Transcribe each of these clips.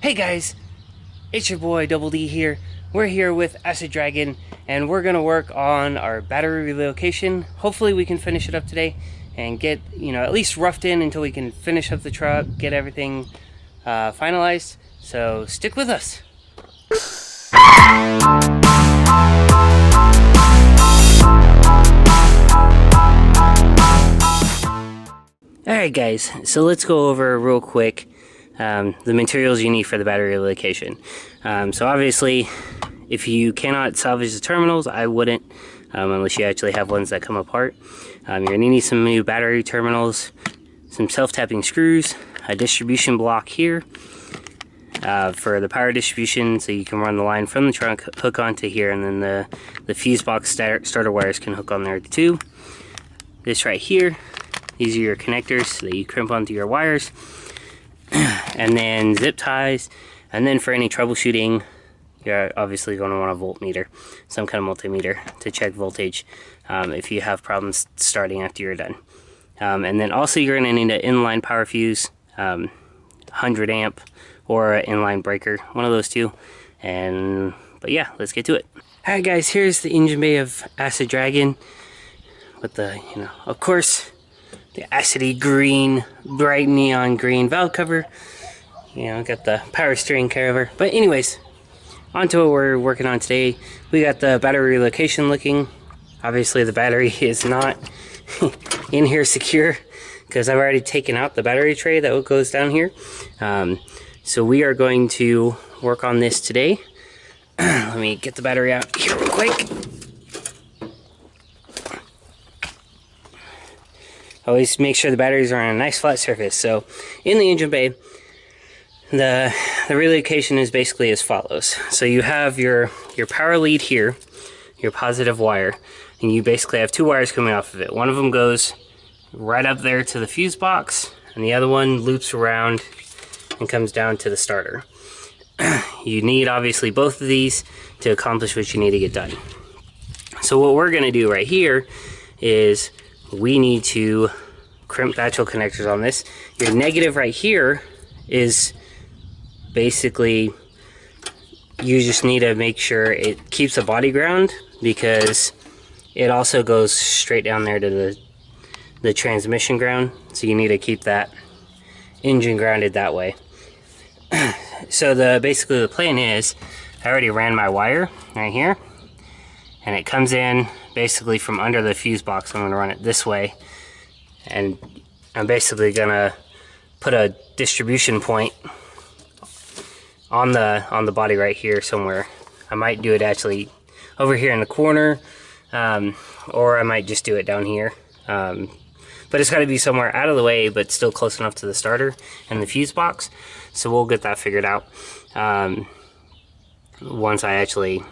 Hey guys, it's your boy Double D here. We're here with Acid Dragon and we're gonna work on our battery relocation. Hopefully we can finish it up today and get, at least roughed in until we can finish up the truck, get everything finalized. So stick with us. Alright guys, so let's go over real quick the materials you need for the battery relocation. So obviously, if you cannot salvage the terminals, I wouldn't, unless you actually have ones that come apart. You're going to need some new battery terminals, some self-tapping screws, a distribution block here for the power distribution, so you can run the line from the trunk, hook onto here, and then the fuse box starter wires can hook on there too. This right here, these are your connectors that you crimp onto your wires. And then zip ties, and then for any troubleshooting, you're obviously going to want a voltmeter, some kind of multimeter to check voltage if you have problems starting after you're done. And then also you're going to need an inline power fuse, 100 amp, or an inline breaker, one of those two. But yeah, let's get to it. Alright guys, here's the engine bay of Acid Dragon with the, of course, the acidy green, bright neon green valve cover. Got the power steering cover. But anyways, on to what we're working on today. We got the battery relocation looking. Obviously the battery is not in here secure because I've already taken out the battery tray that goes down here. So we are going to work on this today. Let me get the battery out here real quick. Always make sure the batteries are on a nice flat surface. So in the engine bay, the relocation is basically as follows. So you have your power lead here, your positive wire, and you basically have two wires coming off of it. One of them goes right up there to the fuse box, and the other one loops around and comes down to the starter. You need obviously both of these to accomplish what you need to get done. So what we're going to do right here is we need to crimp the actual connectors on this. Your negative right here is basically, you just need to make sure it keeps the body ground, because it also goes straight down there to the transmission ground, so you need to keep that engine grounded that way. So basically the plan is, I already ran my wire right here, and it comes in basically from under the fuse box. I'm going to run it this way, and I'm basically going to put a distribution point on the body right here somewhere. I might do it actually over here in the corner, or I might just do it down here. But it's got to be somewhere out of the way, but still close enough to the starter and the fuse box. So we'll get that figured out once I actually,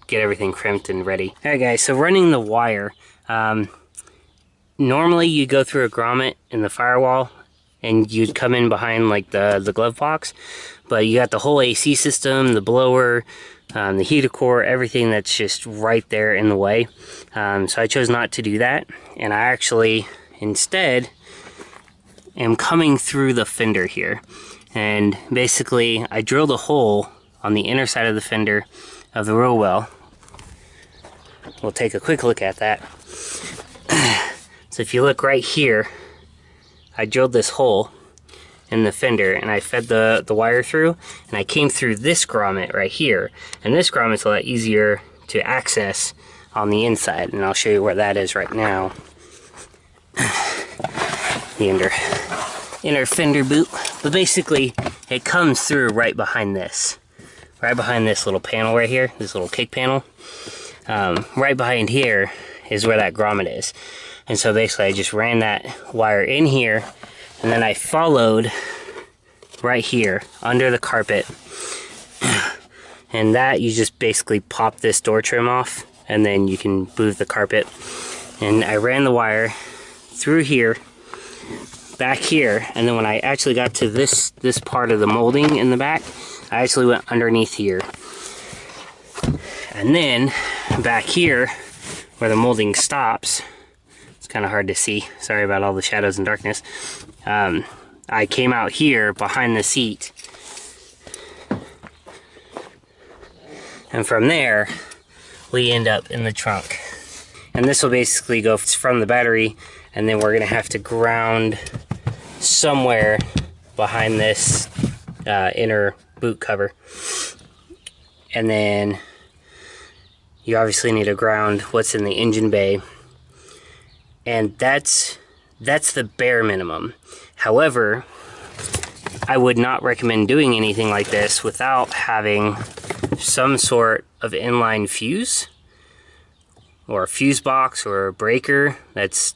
get everything crimped and ready. Alright guys, so running the wire, normally you go through a grommet in the firewall and you'd come in behind like the glove box, but you got the whole AC system, the blower, the heater core, everything that's just right there in the way. So I chose not to do that, and I actually instead am coming through the fender here, and basically I drilled a hole on the inner side of the fender of the roll well. We'll take a quick look at that. So if you look right here, I drilled this hole in the fender and I fed the wire through, and I came through this grommet right here, and this grommet's a lot easier to access on the inside, and I'll show you where that is right now. The inner fender boot. But basically it comes through right behind this little panel right here, this little kick panel. Right behind here is where that grommet is. And so basically I just ran that wire in here, and then I followed right here under the carpet, and that you just basically pop this door trim off, and then you can move the carpet. And I ran the wire through here, back here, and then when I actually got to this part of the molding in the back, I actually went underneath here. And then back here where the molding stops, it's kind of hard to see, sorry about all the shadows and darkness, I came out here behind the seat And from there, we end up in the trunk. And this will basically go from the battery, and then we're gonna have to ground somewhere behind this inner boot cover. And then you obviously need to ground what's in the engine bay. And that's the bare minimum. However, I would not recommend doing anything like this without having some sort of inline fuse, or a fuse box, or a breaker that's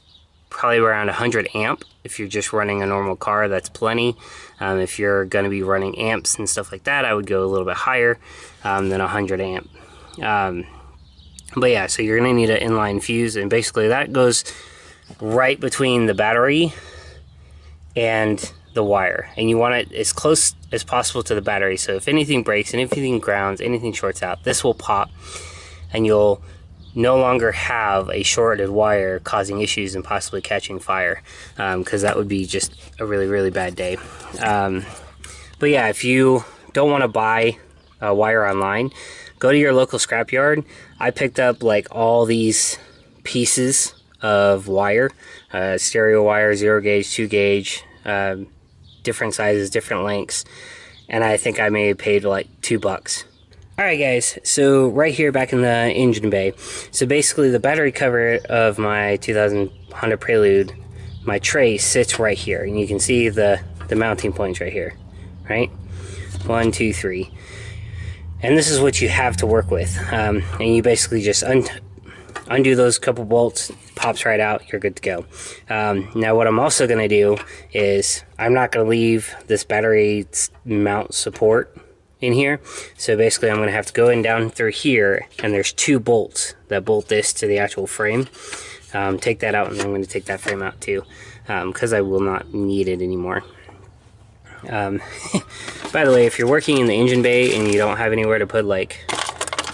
probably around 100 amp. If you're just running a normal car, that's plenty. If you're going to be running amps and stuff like that, I would go a little bit higher than 100 amp. But yeah, so you're going to need an inline fuse, and basically that goes right between the battery and the wire, and you want it as close as possible to the battery. So if anything breaks, and anything grounds, anything shorts out, this will pop, and you'll no longer have a shorted wire causing issues and possibly catching fire, because that would be just a really, really bad day. But yeah, if you don't want to buy a wire online, go to your local scrapyard. I picked up like all these pieces of wire, stereo wire, 0 gauge, 2 gauge, different sizes, different lengths, and I think I may have paid like $2. Alright guys, so right here back in the engine bay, so basically the battery cover of my 2000 Honda Prelude, my tray sits right here, and you can see the mounting points right here, right? 1, 2, 3. And this is what you have to work with, and you basically just undo those couple bolts, pops right out, you're good to go. Now what I'm also going to do is, I'm not going to leave this battery mount support in here, so basically I'm going to have to go in down through here, and there's 2 bolts that bolt this to the actual frame. Take that out, and I'm going to take that frame out too, because I will not need it anymore. By the way, if you're working in the engine bay and you don't have anywhere to put like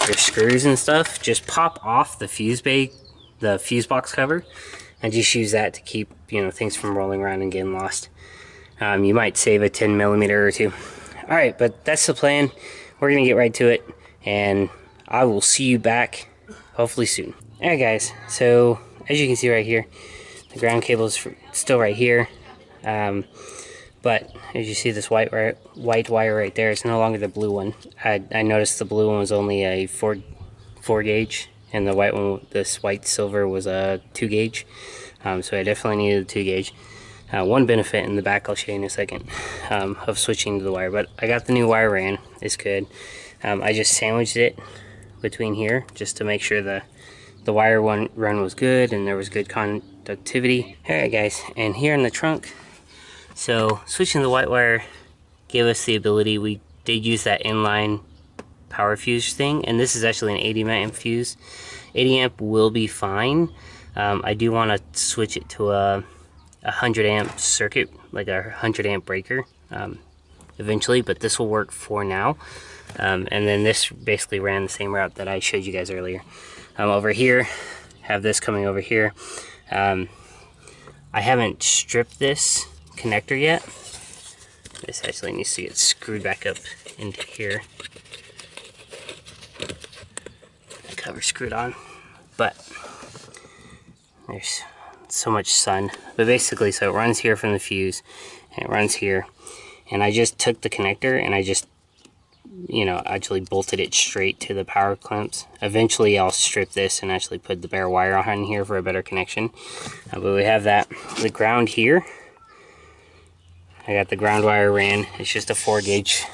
your screws and stuff, just pop off the fuse bay, the fuse box cover, and just use that to keep, you know, things from rolling around and getting lost. You might save a 10mm or 2. Alright, but that's the plan. We're gonna get right to it, and I will see you back hopefully soon. Alright guys, so as you can see right here, the ground cable is still right here, but as you see this white wire right there, it's no longer the blue one. I noticed the blue one was only a 4 gauge, and the white one, this white silver, was a 2 gauge. So I definitely needed a 2 gauge. One benefit in the back I'll show you in a second, of switching to the wire, but I got the new wire ran. It's good. I just sandwiched it between here just to make sure the wire run was good and there was good conductivity. Alright guys, and here in the trunk, so switching the white wire gave us the ability, we did use that inline power fuse thing, and this is actually an 80 amp fuse. 80 amp will be fine. I do want to switch it to a 100 amp circuit, like a 100 amp breaker, eventually, but this will work for now. And then this basically ran the same route that I showed you guys earlier. Over here, have this coming over here. I haven't stripped this connector yet. This actually needs to get screwed back up into here. The cover screwed on, but there's so much sun. But basically, so it runs here from the fuse, and it runs here, and I just took the connector and I just, you know, actually bolted it straight to the power clamps. Eventually I'll strip this and actually put the bare wire on here for a better connection, but we have that. The ground here, I got the ground wire ran. It's just a 4 gauge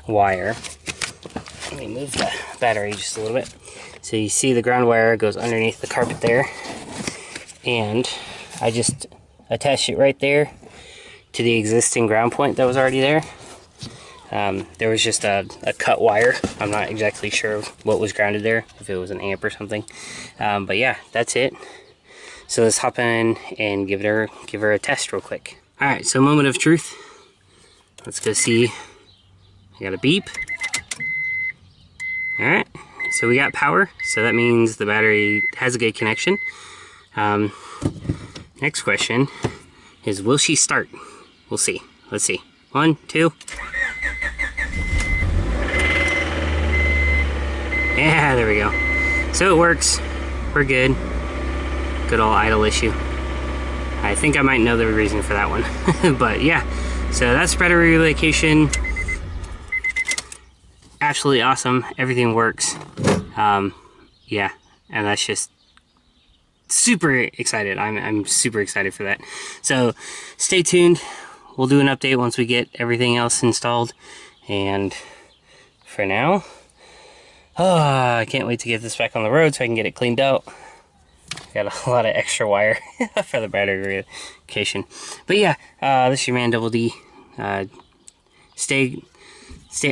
wire. Let me move the battery just a little bit. So you see the ground wire goes underneath the carpet there, and I just attached it right there to the existing ground point that was already there. There was just a cut wire. I'm not exactly sure what was grounded there, if it was an amp or something. But yeah, that's it. So let's hop in and give her a test real quick. Alright, so moment of truth. Let's go see. I got a beep. Alright, so we got power, so that means the battery has a good connection. Next question is, will she start? We'll see. Let's see. 1, 2. Yeah, there we go. So it works. We're good. Good old idle issue. I think I might know the reason for that one. But yeah, so that's battery relocation. Absolutely awesome. Everything works. Yeah, and that's just super excited. I'm super excited for that. So stay tuned. We'll do an update once we get everything else installed. And for now, I can't wait to get this back on the road so I can get it cleaned out. Got a lot of extra wire for the battery relocation. But yeah, this is your man Double D. Stay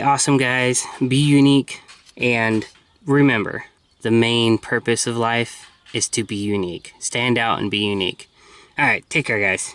awesome, guys. Be unique, and remember, the main purpose of life is to be unique. Stand out and be unique. All right, take care, guys.